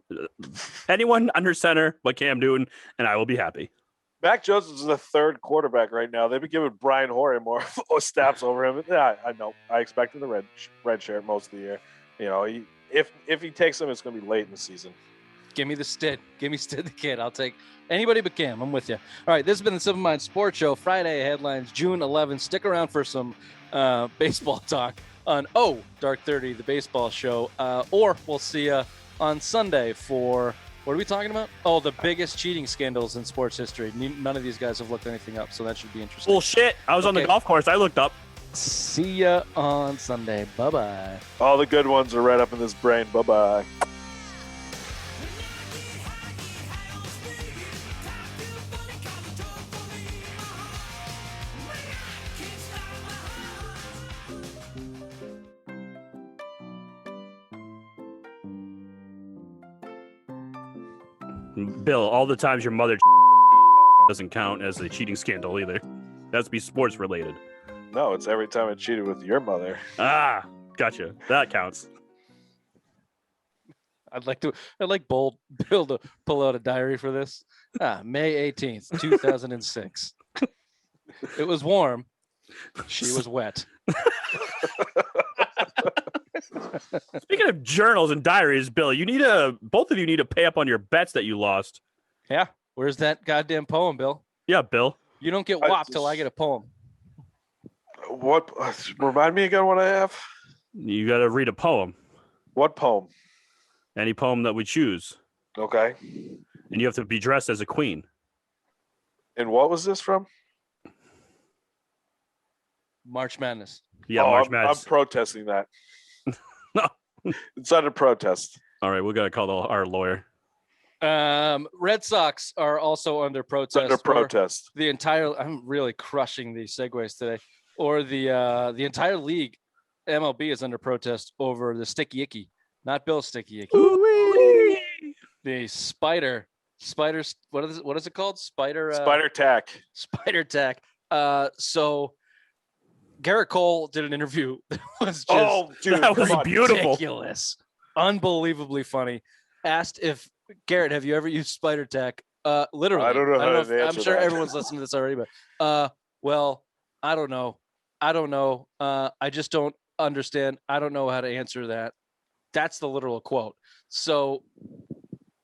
anyone under center but Cam Newton, and I will be happy. Mac Jones is the third quarterback right now. They've been giving Brian Hoyer more snaps over him. Yeah, I know. I expected the red shirt most of the year. You know, if he takes him, it's going to be late in the season. Give me the Stid. Give me Stid the kid. I'll take anybody but Cam. I'm with you. All right, this has been the Simple Minds Sports Show. Friday headlines, June 11th. Stick around for some baseball talk on Dark 30, the baseball show. Or we'll see you on Sunday for, what are we talking about? Oh, the biggest cheating scandals in sports history. None of these guys have looked anything up, so that should be interesting. Bullshit. I was on the golf course. I looked up. See ya on Sunday. Bye-bye. All the good ones are right up in this brain. Bye-bye. Bill, all the times your mother doesn't count as a cheating scandal either. That has to be sports related. No, it's every time I cheated with your mother. Ah, gotcha. That counts. I'd like Bold Bill to pull out a diary for this. May 18th, 2006. It was warm. She was wet. Speaking of journals and diaries, Bill, both of you need to pay up on your bets that you lost. Yeah. Where's that goddamn poem, Bill? Yeah, Bill. You don't get whopped till I get a poem. What? Remind me again what I have? You got to read a poem. What poem? Any poem that we choose. Okay. And you have to be dressed as a queen. And what was this from? March Madness. Yeah, March Madness. I'm protesting that. No. It's under protest. All right, we got to call our lawyer. Red Sox are also under protest. Under protest. I'm really crushing these segues today. Or the entire league, MLB, is under protest over the Sticky Icky. Not Bill Sticky Icky. The spiders. What is it called? Spider tack. Spider tack. So Garrett Cole did an interview that was that was beautiful, ridiculous, unbelievably funny. Asked if Garrett, have you ever used spider tack? Literally, I don't know how to answer I'm sure that. everyone's listening to this already, but well, I don't know. I just don't understand. I don't know how to answer that. That's the literal quote. So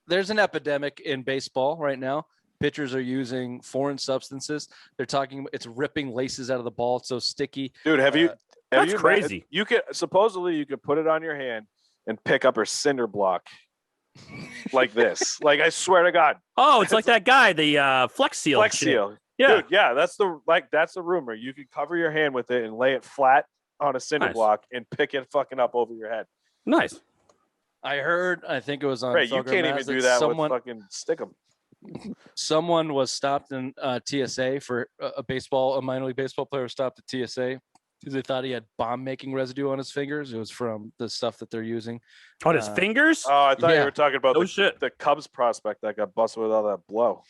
there's an epidemic in baseball right now. Pitchers are using foreign substances. They're talking, it's ripping laces out of the ball. It's so sticky. Dude, that's crazy. You could put it on your hand and pick up her cinder block like this. Like I swear to God, Oh, it's like that guy, the Flex Seal. Flex shit. Seal. Yeah. Dude, yeah, that's the rumor. You can cover your hand with it and lay it flat on a cinder Nice. block and pick it fucking up over your head. Nice. I think it was on. Right, you Felger can't even Maz do that someone, with fucking Stickum. Someone was stopped in TSA for a minor league baseball player was stopped at TSA because they thought he had bomb making residue on his fingers. It was from the stuff that they're using. On his fingers? Oh, I thought Yeah. you were talking about No shit. the Cubs prospect that got busted with all that blow.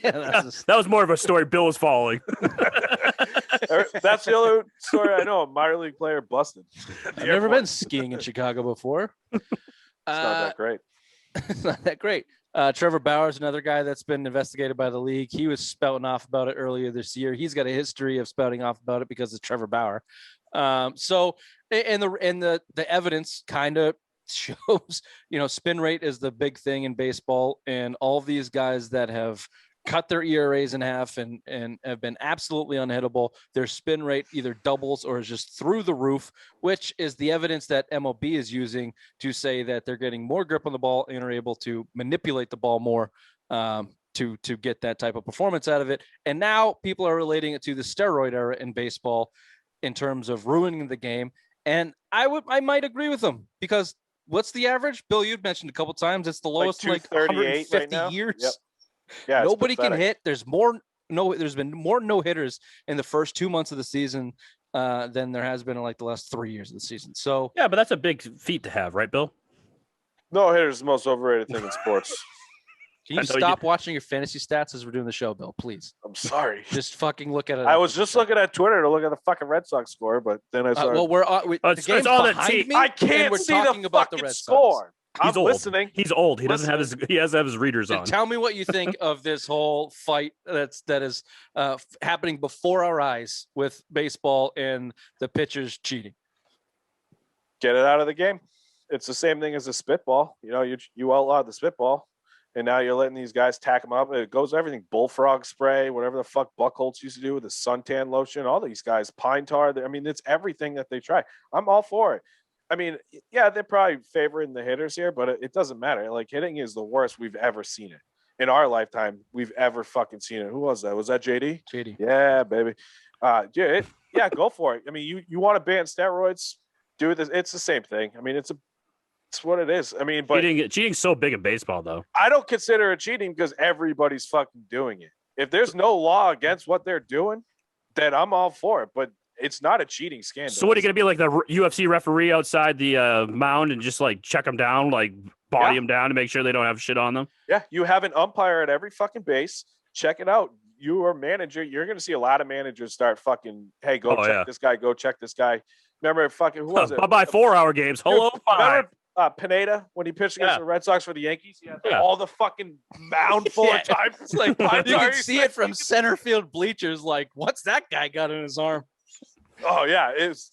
Yeah, that's That was more of a story Bill was following. That's the other story I know. A minor league player busted. I've never been skiing in Chicago before. It's not that great. It's not that great. Trevor Bauer is another guy that's been investigated by the league. He was spouting off about it earlier this year. He's got a history of spouting off about it because of Trevor Bauer. So the evidence kind of shows, spin rate is the big thing in baseball, and all of these guys that have cut their ERAs in half and have been absolutely unhittable, their spin rate either doubles or is just through the roof, which is the evidence that MLB is using to say that they're getting more grip on the ball and are able to manipulate the ball more to get that type of performance out of it. And now people are relating it to the steroid era in baseball in terms of ruining the game. And I might agree with them, because what's the average? Bill, you'd mentioned a couple times, it's the lowest in like 238 right 150 now. years. Yep. Yeah, it's Nobody can pathetic. hit. There's been more no hitters in the first 2 months of the season than there has been in like the last 3 years of the season. So Yeah, but that's a big feat to have, right, Bill? No hitter is the most overrated thing in sports. can you I know you stop watching your fantasy stats as we're doing the show, Bill? Please, I'm sorry. just fucking look at it. I was just looking at Twitter to look at the fucking Red Sox score, but then I saw well, we're Oh, the it's game's all that behind tea. me. I and can't we're see talking the about the fucking Red Sox. score. He's I'm old. listening. He's old. He doesn't have his. He has to have his readers Then on. tell me what you think of this whole fight that is happening before our eyes with baseball and the pitchers cheating. Get it out of the game. It's the same thing as a spitball. You outlawed the spitball, and now you're letting these guys tack them up. It goes everything: bullfrog spray, whatever the fuck Buckholz used to do with the suntan lotion. All these guys, pine tar. I mean, it's everything that they try. I'm all for it. I mean, yeah, they're probably favoring the hitters here, but it doesn't matter. Like, hitting is the worst we've ever seen it in our lifetime. We've ever fucking seen it. Who was that? Was that JD? JD. Yeah, baby. Go for it. I mean, you want to ban steroids? Do this. It's the same thing. I mean, it's what it is. I mean, but Cheating's so big in baseball, though. I don't consider it cheating because everybody's fucking doing it. If there's no law against what they're doing, then I'm all for it. But it's not a cheating scandal. So what are you gonna be like the UFC referee outside the mound and just like check them down, like body them down to make sure they don't have shit on them? Yeah, you have an umpire at every fucking base. Check it out. You are a manager. You're going to see a lot of managers start fucking, hey, go check this guy. Go check this guy. Remember fucking, who was it? Bye-bye 4-hour games. Hello, bye. Remember Pineda when he pitched against the Red Sox for the Yankees? He had all the fucking mound full of time. It's like you can see it from center field bleachers. Like, what's that guy got in his arm? Oh, yeah. It's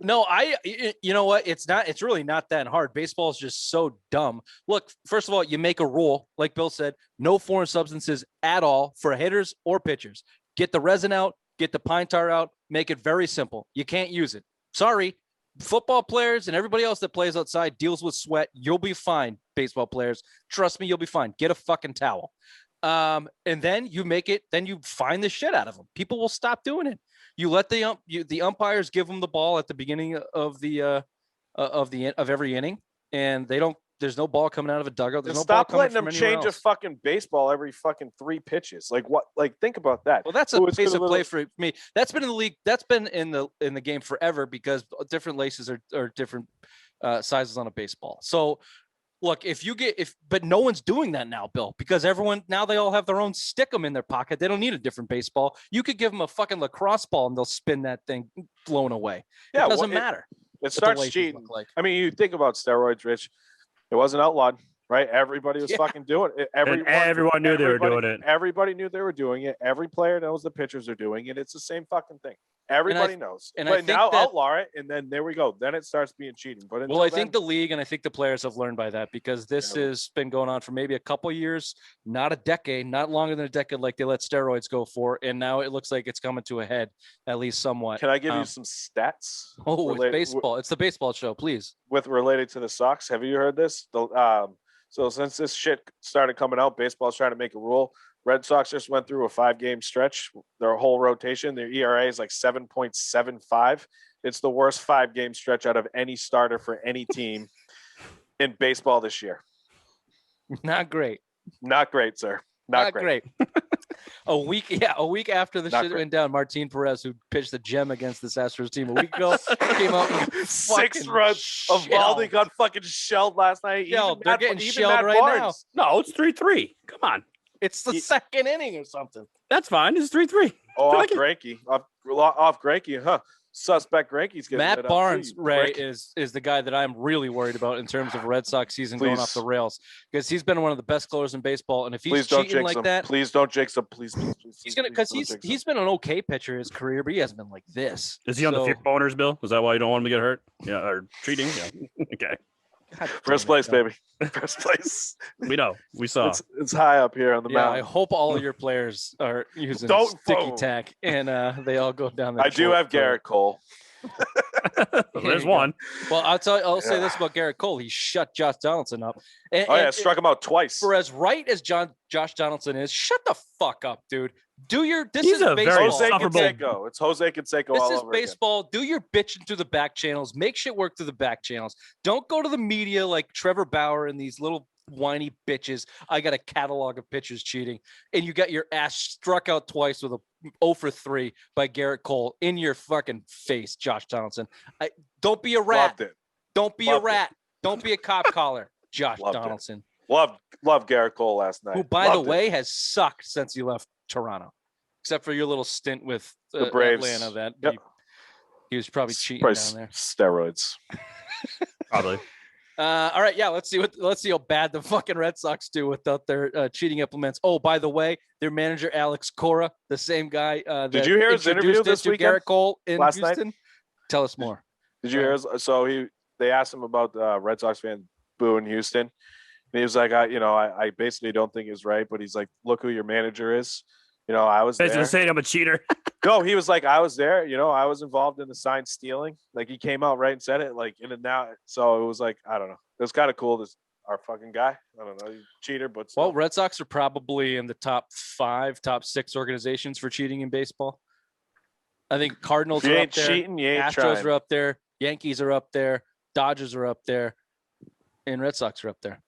No, you know what? It's really not that hard. Baseball is just so dumb. Look, first of all, you make a rule, like Bill said, no foreign substances at all for hitters or pitchers. Get the resin out, get the pine tar out, make it very simple. You can't use it. Sorry. Football players and everybody else that plays outside deals with sweat. You'll be fine, baseball players. Trust me, you'll be fine. Get a fucking towel. And then you find the shit out of them. People will stop doing it. You let the umpires give them the ball at the beginning of every inning, and there's no ball coming out of a dugout. There's no stop ball letting them change a fucking baseball every fucking 3 pitches. Like what? Like think about that. Well, that's a pace of play for me. That's been in the league. That's been in the game forever because different laces are different sizes on a baseball. So. Look, but no one's doing that now, Bill, because they all have their own stick-em in their pocket. They don't need a different baseball. You could give them a fucking lacrosse ball and they'll spin that thing blown away. Yeah, it doesn't matter. It starts cheating. Like. I mean, you think about steroids, Rich. It wasn't outlawed, right? Everybody was fucking doing it. Everyone knew they were doing it. Everybody knew they were doing it. Every player knows the pitchers are doing it. It's the same fucking thing. Everybody knows. and I But think now that- outlaw it, and then there we go. Then it starts being cheating. But Well, I until think then, the league and I think the players have learned by that because this Yeah. has been going on for maybe a couple years, not a decade, not longer than a decade, like they let steroids go for. And now it looks like it's coming to a head, at least somewhat. can I give you Um, some stats? Oh, it's relate- baseball. It's the baseball show, please. with related to the Sox. Have you heard this? So since this shit started coming out, baseball's trying to make a rule. Red Sox just went through a 5-game stretch. Their whole rotation, their ERA is like 7.75. It's the worst 5-game stretch out of any starter for any team in baseball this year. Not great. Not great, sir. Not great. a week after the Not shit great. went down, Martin Perez, who pitched the gem against this Astros team a week ago, came out and 6 fucking runs of Valdi shelled. got fucking shelled last night. Shelled. They're getting even shelled Matt right Barnes. No, it's 3-3. Come on. It's the second inning or something. That's fine. It's 3-3. Oh, They're off like- Greinke. Off Greinke, huh? Suspect Greinke's getting lit Matt up, too, Barnes, you Ray, prick. is the guy that I'm really worried about in terms of Red Sox season going off Please. the rails because he's been one of the best closers in baseball. And if he's Please don't cheating jinx like him. that, Please don't jinx him. Please. he's gonna because he's been an okay pitcher his career, but he hasn't been like this. Is he on the So- fear owners bill? Is that why you don't want him to get hurt? Yeah, or treating? Yeah. Okay. God first damn it, place, no. baby. First place. We know. We saw. It's high up here on the Yeah, I mountain. hope all of your players are using Don't sticky phone. tack and they all go down. The I do short have road. Garrett Cole. There's you go. one. Well, I'll say Yeah. this about Garrett Cole: he shut Josh Donaldson up. And, Oh yeah, and struck him out twice. for as right as Josh Donaldson is, shut the fuck up, dude. Do your this He's is a very baseball. Jose insufferable- Canseco. It's Jose Canseco This all is over again. baseball. Do your bitching through the back channels. Make shit work through the back channels. Don't go to the media like Trevor Bauer and these little whiny bitches. I got a catalog of pitchers cheating, and you got your ass struck out twice with a 0 for 3 by Garrett Cole in your fucking face, Josh Donaldson. Don't be a rat. Loved it. Don't be Loved a it. rat. Don't be a cop collar, Josh Loved it. Donaldson, Loved Garrett Cole last night. who, by Loved the it. way, has sucked since he left Toronto, except for your little stint with The Braves. Atlanta. That Yep. he was probably cheating Probably down there. steroids. Probably. All right, yeah. Let's see how bad the fucking Red Sox do without their cheating implements. Oh, by the way, their manager Alex Cora, the same guy. Did you hear his interview introduced us this to weekend? Garrett Cole in Last night? Houston? Tell us more. Did you hear? So they asked him about Red Sox fan boo in Houston, and he was like, I basically don't think it's right, but he's like, look who your manager is. I was Basically there. saying I'm a cheater. No, he was like, I was there. I was involved in the sign stealing. Like he came out right and said it. Like in and now, so it was like, I don't know. It was kind of cool. This our fucking guy. I don't know, he's a cheater, but Well, still. Red Sox are probably in the top 5, top 6 organizations for cheating in baseball. I think Cardinals if you are ain't up there. cheating, you ain't Astros trying. are up there. Yankees are up there. Dodgers are up there. And Red Sox are up there.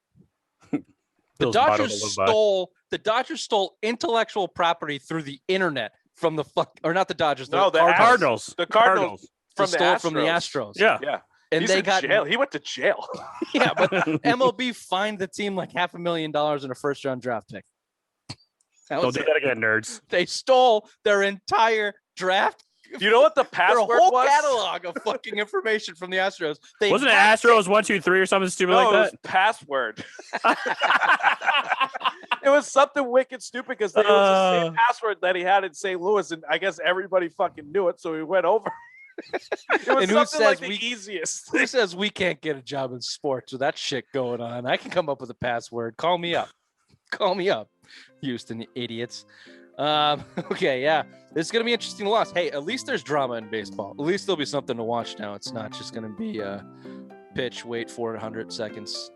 The Bill's motto to Dodgers live by. stole intellectual property through the internet from the or not the Dodgers. No, the Cardinals. The Cardinals They from the stole it from the Astros. Astros. Yeah. Yeah, And he's they in got jail. He went to jail. yeah, but MLB fined the team like $500,000 in a first-round draft pick. That Don't was do it. that again, nerds. They stole their entire draft, You know what the their password whole was? catalog of fucking information from the Astros. They Wasn't it hacked Astros 1, 2, 3 or something stupid No, like it was that? password. It was something wicked stupid because it was the same password that he had in St. Louis, and I guess everybody fucking knew it, so he went over. It was And who something like says the easiest. Who says we can't get a job in sports with that shit going on? I can come up with a password. Call me up. Call me up, Houston, you idiots. Okay, yeah. This is going to be interesting to watch. Hey, at least there's drama in baseball. At least there'll be something to watch now. It's not just going to be pitch, wait 400 seconds,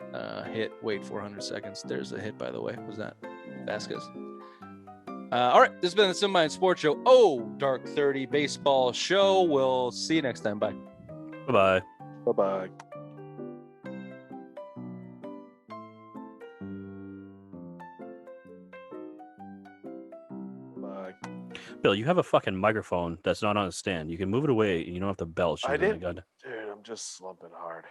hit, wait 400 seconds. There's a hit, by the way. Was that Vasquez? All right, this has been the Simba and Sports Show. Oh, Dark 30 Baseball Show. We'll see you next time. Bye. Bye-bye. Bye-bye. Bye. Bill, you have a fucking microphone that's not on a stand. You can move it away and you don't have to belch. I into the didn't. gun. Dude, I'm just slumping hard.